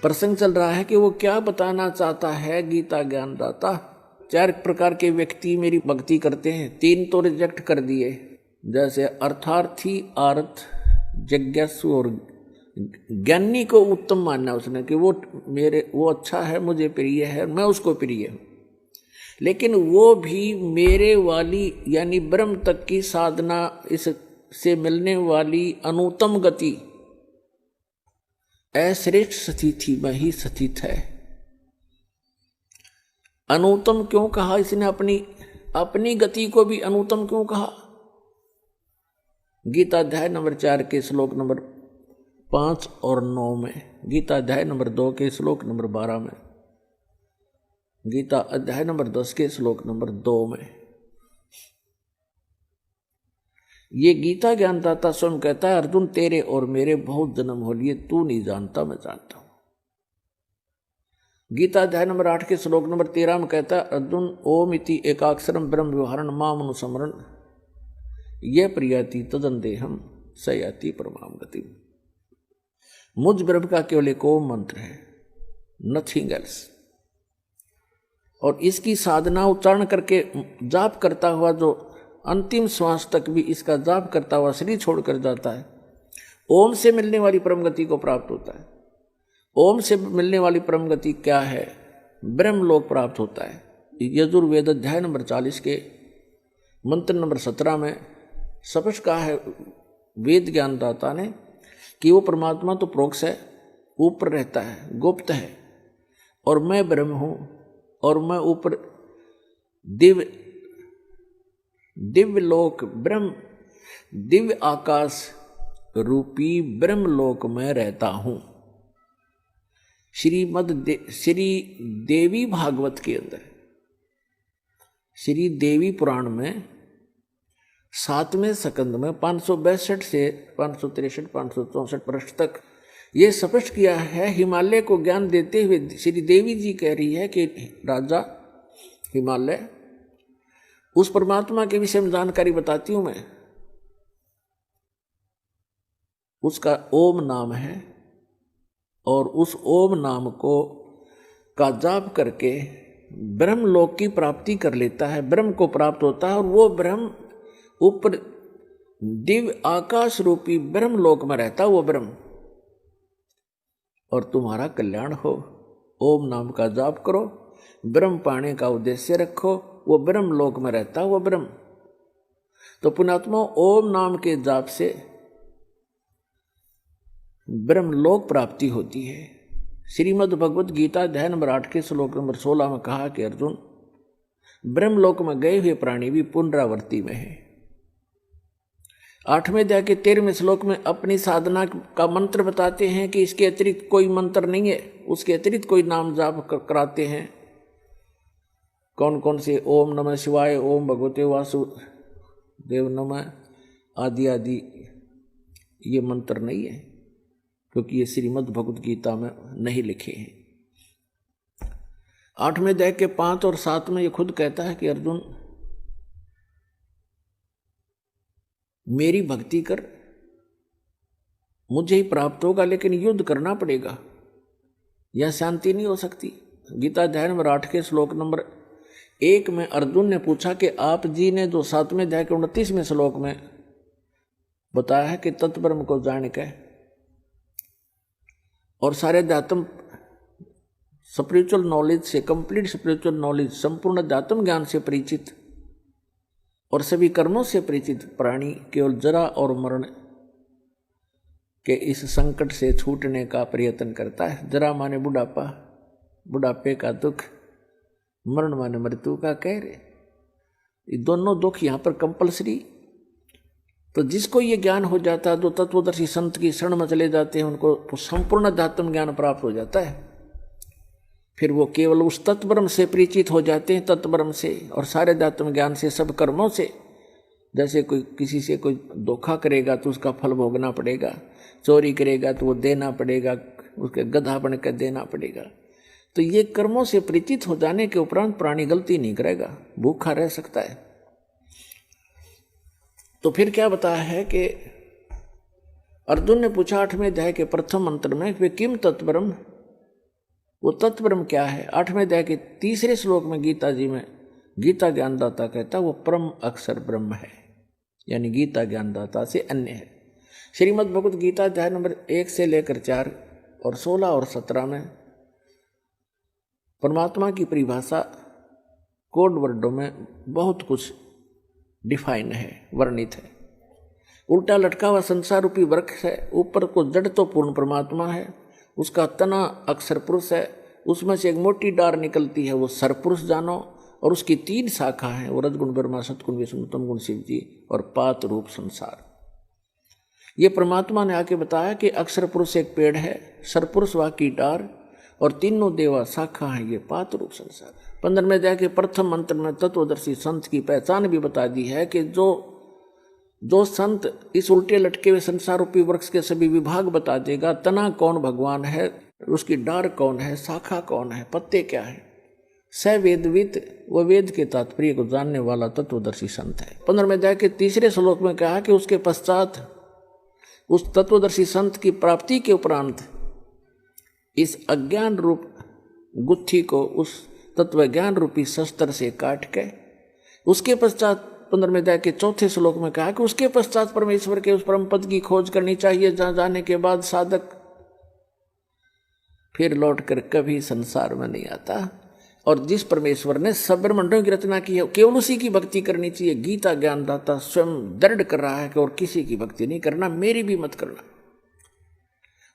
प्रसंग चल रहा है कि वो क्या बताना चाहता है गीता ज्ञानदाता। 4 प्रकार के व्यक्ति मेरी भक्ति करते हैं, 3 तो रिजेक्ट कर दिए, जैसे अर्थार्थी, आर्थ, जिज्ञासु और ज्ञानी को उत्तम मानना उसने कि वो अच्छा है, मुझे प्रिय है, मैं उसको प्रिय हूं। लेकिन वो भी मेरे वाली यानी ब्रह्म तक की साधना, इससे मिलने वाली अनुत्तम गति, अश्रेष्ठ स्थिति में ही स्थित है। अनुत्तम क्यों कहा इसने? अपनी गति को भी अनुत्तम क्यों कहा? गीता अध्याय नंबर 4 के श्लोक नंबर 5 और 9 में, गीता अध्याय नंबर 2 के श्लोक नंबर 12 में, गीता अध्याय नंबर 10 के श्लोक नंबर 2 में। ये गीता ज्ञानदाता स्वयं कहता है, अर्जुन तेरे और मेरे बहुत जन्म हो लिए, तू नहीं जानता, मैं जानता हूं। गीता अध्याय नंबर 8 के श्लोक नंबर 13 में कहता है, अर्जुन ओम इति एकाक्षरम ब्रह्म व्यवहारण माम अनुस्मरण ये प्रियाति तदंदेहम सयाति परमाम गति। मुझ ब्रह्म का केवल एक ओम मंत्र है, नथिंग एल्स। और इसकी साधना उच्चारण करके जाप करता हुआ जो अंतिम श्वास तक भी इसका जाप करता हुआ शरीर छोड़कर जाता है, ओम से मिलने वाली परम गति को प्राप्त होता है। ओम से मिलने वाली परम गति क्या है? ब्रह्मलोक प्राप्त होता है। यजुर्वेद अध्याय नंबर 40 के मंत्र नंबर 17 में स्पष्ट कहा है वेद ज्ञानदाता ने कि वो परमात्मा तो प्रोक्ष है, ऊपर रहता है, गुप्त है, और मैं ब्रह्म हूं, और मैं ऊपर दिव्य लोक ब्रह्म, दिव्य आकाश रूपी ब्रह्मलोक में रहता हूं। श्री देवी भागवत के अंदर, श्री देवी पुराण में 7वें स्कंद में 562 से 563 564 पृष्ठ तक ये स्पष्ट किया है। हिमालय को ज्ञान देते हुए श्री देवी जी कह रही है कि राजा हिमालय, उस परमात्मा के विषय में जानकारी बताती हूं मैं, उसका ओम नाम है, और उस ओम नाम को का जाप करके ब्रह्मलोक की प्राप्ति कर लेता है, ब्रह्म को प्राप्त होता है, और वो ब्रह्म ऊपर दिव्य आकाश रूपी ब्रह्मलोक में रहता है वो ब्रह्म, और तुम्हारा कल्याण हो। ओम नाम का जाप करो, ब्रह्म पाने का उद्देश्य रखो, वो ब्रह्म लोक में रहता वो ब्रह्म। तो पुण्यात्मा, ओम नाम के जाप से ब्रह्मलोक प्राप्ति होती है। श्रीमद् भगवत गीता अध्याय नंबर 8 के श्लोक नंबर 16 में कहा कि अर्जुन, ब्रह्मलोक में गए हुए प्राणी भी पुनरावृत्ति में है। 8वें अध्याय के 13वें श्लोक में अपनी साधना का मंत्र बताते हैं कि इसके अतिरिक्त कोई मंत्र नहीं है, उसके अतिरिक्त कोई नाम जाप कराते हैं। कौन कौन से? ओम नमः शिवाय, ओम भगवते वासुदेव नमः आदि आदि ये मंत्र नहीं है, क्योंकि ये श्रीमद् भगवत गीता में नहीं लिखे हैं। 8वें अध्याय के 5 और 7 में ये खुद कहता है कि अर्जुन मेरी भक्ति कर, मुझे ही प्राप्त होगा, लेकिन युद्ध करना पड़ेगा, यह शांति नहीं हो सकती। गीता अध्याय नंबर 8 के श्लोक नंबर 1 में अर्जुन ने पूछा कि आप जी ने जो 7वें अध्याय के 29वें श्लोक में बताया है कि तत्ब्रह्म को जान के और सारे अध्यात्म स्पिरिचुअल नॉलेज से, कंप्लीट स्पिरिचुअल नॉलेज, संपूर्ण अध्यात्म ज्ञान से परिचित और सभी कर्मों से परिचित प्राणी केवल जरा और मरण के इस संकट से छूटने का प्रयत्न करता है। जरा माने बुढ़ापा, बुढ़ापे का दुख, मरण माने मृत्यु का कहर। ये दोनों दुख यहाँ पर कंपलसरी। तो जिसको ये ज्ञान हो जाता है, जो तत्वदर्शी संत की शरण में चले जाते हैं, उनको संपूर्ण अध्यात्म ज्ञान प्राप्त हो जाता है। फिर वो केवल उस तत्ब्रह्म से परिचित हो जाते हैं, तत्ब्रह्म से और सारे अध्यात्म ज्ञान से, सब कर्मों से। जैसे कोई किसी से कोई धोखा करेगा तो उसका फल भोगना पड़ेगा, चोरी करेगा तो वो देना पड़ेगा, उसके गधा बन कर देना पड़ेगा। तो ये कर्मों से परिचित हो जाने के उपरांत प्राणी गलती नहीं करेगा, भूखा रह सकता है। तो फिर क्या बताया है कि अर्जुन ने पूछा 8वें अध्याय के प्रथम मंत्र में, वे किम तत्ब्रह्म वो तत्व ब्रह्म क्या है? 8वें अध्याय के 3 श्लोक में गीता जी में गीता ज्ञानदाता कहता वो परम अक्षर ब्रह्म है, यानी गीता ज्ञानदाता से अन्य है। श्रीमद् भगवत गीता अध्याय नंबर 1 से लेकर 4 और 16 और 17 में परमात्मा की परिभाषा कोड वर्डों में बहुत कुछ डिफाइन है, वर्णित है। उल्टा लटका हुआ संसार रूपी वृक्ष है, ऊपर को जड़ तो पूर्ण परमात्मा है, उसका तना अक्षर पुरुष है, उसमें से एक मोटी डार निकलती है वो सरपुरुष जानो, और उसकी 3 शाखा हैं, वो रजगुण ब्रह्मा, सतगुण विष्णु, तमगुण शिव जी और पात रूप संसार। ये परमात्मा ने आके बताया कि अक्षर पुरुष एक पेड़ है, सरपुरुष वा की डार और तीनों देवा शाखा है ये पात रूप संसार। 15वें अध्याय के प्रथम मंत्र में तत्वदर्शी संत की पहचान भी बता दी है कि जो संत इस उल्टे लटके हुए संसार रूपी वृक्ष के सभी विभाग बता देगा, तना कौन भगवान है, उसकी डार कौन है, शाखा कौन है, पत्ते क्या है, स वेदविद, वो वेद के तात्पर्य को जानने वाला तत्वदर्शी संत है। 15वें अध्याय के 3 श्लोक में कहा कि उसके पश्चात उस तत्वदर्शी संत की प्राप्ति के उपरांत इस अज्ञान रूप गुत्थी को उस तत्व ज्ञान रूपी शस्त्र से काट के, उसके पश्चात 15वें अध्याय के 4 श्लोक में कहा कि उसके पश्चात परमेश्वर के उस परम पद की खोज करनी चाहिए, जहां जाने के बाद साधक फिर लौट कर कभी संसार में नहीं आता, और जिस परमेश्वर ने सब ब्रह्मांडों की रचना की है केवल उसी की भक्ति करनी चाहिए। गीता ज्ञानदाता स्वयं दृढ़ कर रहा है कि और किसी की भक्ति नहीं करना, मेरी भी मत करना।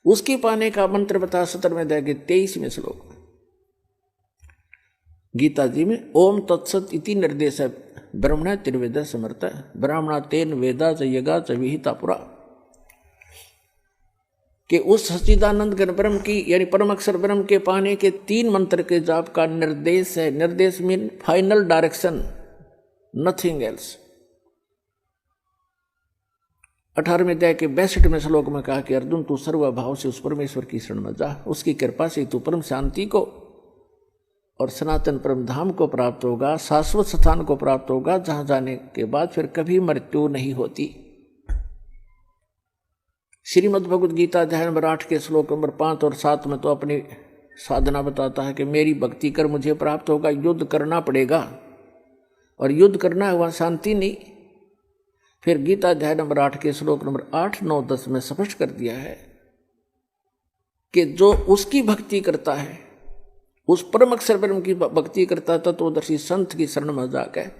उसके पाने का मंत्र बता 17वें अध्याय के 23वें श्लोक में गीता जी में ओम तत्सत इति निर्देश है ब्रह्मण तिर्वेद समर्थ ब्राह्मणा तेन वेदा च यगा च विहिता पुरा, कि उस सच्चिदानंद घन ब्रह्म की यानी परम अक्षर ब्रह्म के पाने के 3 मंत्र के जाप का निर्देश है। निर्देश mean final direction, nothing else. 18वें अध्याय के 62वें श्लोक में कहा कि अर्जुन तू सर्वभाव से उस परमेश्वर की शरण में जा, उसकी कृपा से तू परम शांति को और सनातन परम धाम को प्राप्त होगा, शाश्वत स्थान को प्राप्त होगा, जहां जाने के बाद फिर कभी मृत्यु नहीं होती। श्रीमद् भगवद गीता अध्याय नंबर 8 के श्लोक नंबर 5 और 7 में तो अपनी साधना बताता है कि मेरी भक्ति कर मुझे प्राप्त होगा, युद्ध करना पड़ेगा, और युद्ध करना हुआ शांति नहीं। फिर गीता अध्याय नंबर 8 के श्लोक नंबर 8, 9, 10 में स्पष्ट कर दिया है कि जो उसकी भक्ति करता है, उस परम अक्षर ब्रह्म की भक्ति करता है, तत्वदर्शी संत की शरण में जाकर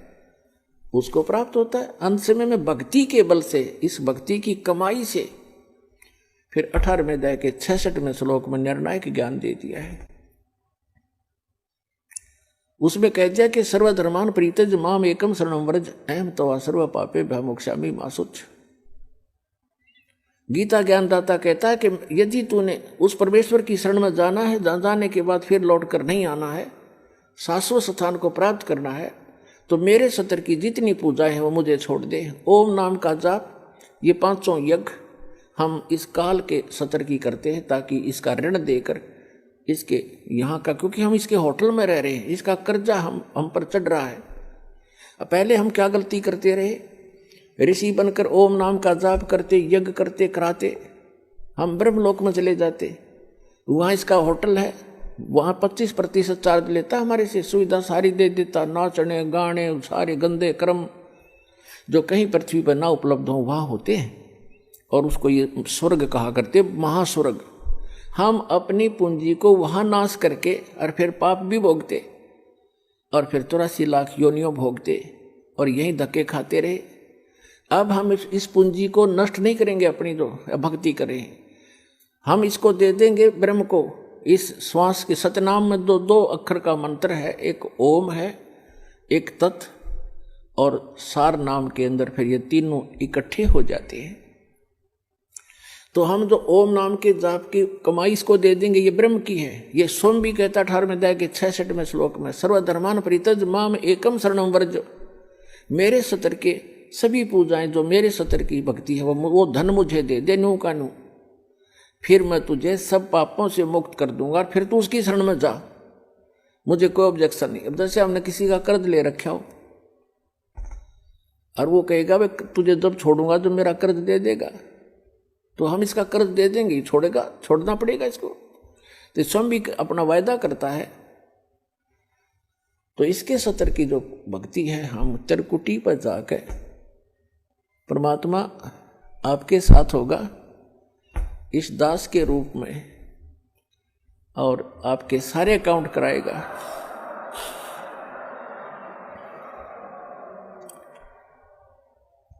उसको प्राप्त होता है। अंत समय में भक्ति के बल से, इस भक्ति की कमाई से फिर 18वें अध्याय के 66वें श्लोक में निर्णायक ज्ञान दे दिया है। उसमें कह दिया कि सर्वधर्मान प्रीतज माम एकम शरणम व्रज अहम तवा सर्व पापे भयमोक्षामि मासुच। गीता ज्ञानदाता कहता है कि यदि तूने उस परमेश्वर की शरण में जाना है, जाने के बाद फिर लौट कर नहीं आना है, शाश्वत स्थान को प्राप्त करना है, तो मेरे सत्र की जितनी पूजाएं हैं वो मुझे छोड़ दे। ओम नाम का जाप, ये 5 यज्ञ हम इस काल के सत्र की करते हैं ताकि इसका ऋण देकर इसके यहाँ का, क्योंकि हम इसके होटल में रह रहे हैं, इसका कर्जा हम पर चढ़ रहा है। पहले हम क्या गलती करते रहे, ऋषि बनकर ओम नाम का जाप करते, यज्ञ करते कराते, हम ब्रह्मलोक में चले जाते, वहाँ इसका होटल है, वहाँ 25% चार्ज लेता, हमारे से सुविधा सारी दे देता, नाचने गाने सारे गंदे कर्म जो कहीं पृथ्वी पर ना उपलब्ध हो वहाँ होते हैं, और उसको ये स्वर्ग कहा करते, महास्वर्ग। हम अपनी पूंजी को वहाँ नाश करके और फिर पाप भी भोगते और फिर 84 लाख योनियों भोगते और यहीं धक्के खाते रहे। अब हम इस पूंजी को नष्ट नहीं करेंगे, अपनी जो भक्ति करें, हम इसको दे देंगे ब्रह्म को। इस श्वास के सतनाम में दो अक्षर का मंत्र है, एक ओम है, एक तत्, और सार नाम के अंदर फिर ये तीनों इकट्ठे हो जाते हैं। तो हम जो ओम नाम के जाप की कमाई इसको दे देंगे, ये ब्रह्म की है। ये स्वयं भी कहता 18वें अध्याय के 66वें श्लोक में, सर्वधर्मान परित्यज माम एकम शरणम व्रज, मेरे सत्र के सभी पूजाएं जो मेरे सत्र की भक्ति है वो धन मुझे दे दे, नू का नू, फिर मैं तुझे सब पापों से मुक्त कर दूंगा, फिर तू उसकी शरण में जा, मुझे कोई ऑब्जेक्शन नहीं। अब जैसे हमने किसी का कर्ज ले रखा हो और वो कहेगा भाई तुझे जब छोड़ूंगा तो मेरा कर्ज दे देगा, तो हम इसका कर्ज दे देंगे, छोड़ेगा, छोड़ना पड़ेगा इसको। तो स्वयं भी अपना वायदा करता है। तो इसके सतर की जो भक्ति है, हम त्रिकुटी पर जाकर परमात्मा आपके साथ होगा इस दास के रूप में और आपके सारे अकाउंट कराएगा।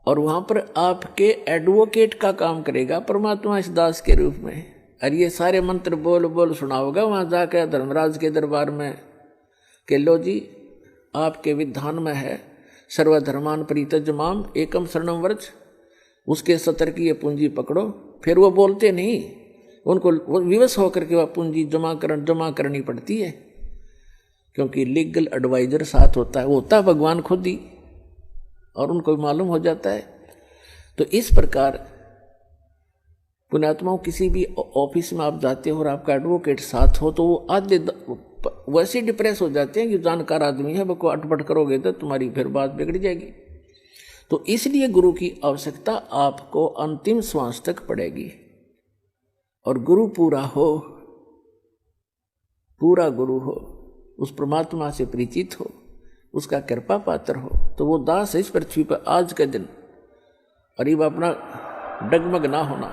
और वहां पर आपके एडवोकेट का काम करेगा परमात्मा इस दास के रूप में। और ये सारे मंत्र बोल बोल सुनाओगा वहां जाकर धर्मराज के दरबार में कि लो जी आपके विधान में है सर्वधर्मान परित्यज्यमाम एकम शरणम व्रज, उसके सतर की ये पूंजी पकड़ो। फिर वो बोलते नहीं, उनको विवश होकर के वह पूंजी जमा करनी पड़ती है, क्योंकि लीगल एडवाइजर साथ होता है, वो होता है भगवान खुद ही, और उनको मालूम हो जाता है। तो इस प्रकार पुण्यात्माओं किसी भी ऑफिस में आप जाते हो और आपका एडवोकेट साथ हो तो वो आधे वैसे डिप्रेस हो जाते हैं कि जानकार आदमी है, वो अटपट करोगे तो तुम्हारी फिर बात बिगड़ जाएगी। तो इसलिए गुरु की आवश्यकता आपको अंतिम श्वास तक पड़ेगी। और गुरु पूरा गुरु हो, उस परमात्मा से परिचित हो, उसका कृपा पात्र हो, तो वो दास इस पृथ्वी पर आज के दिन करीब अपना डगमग ना होना।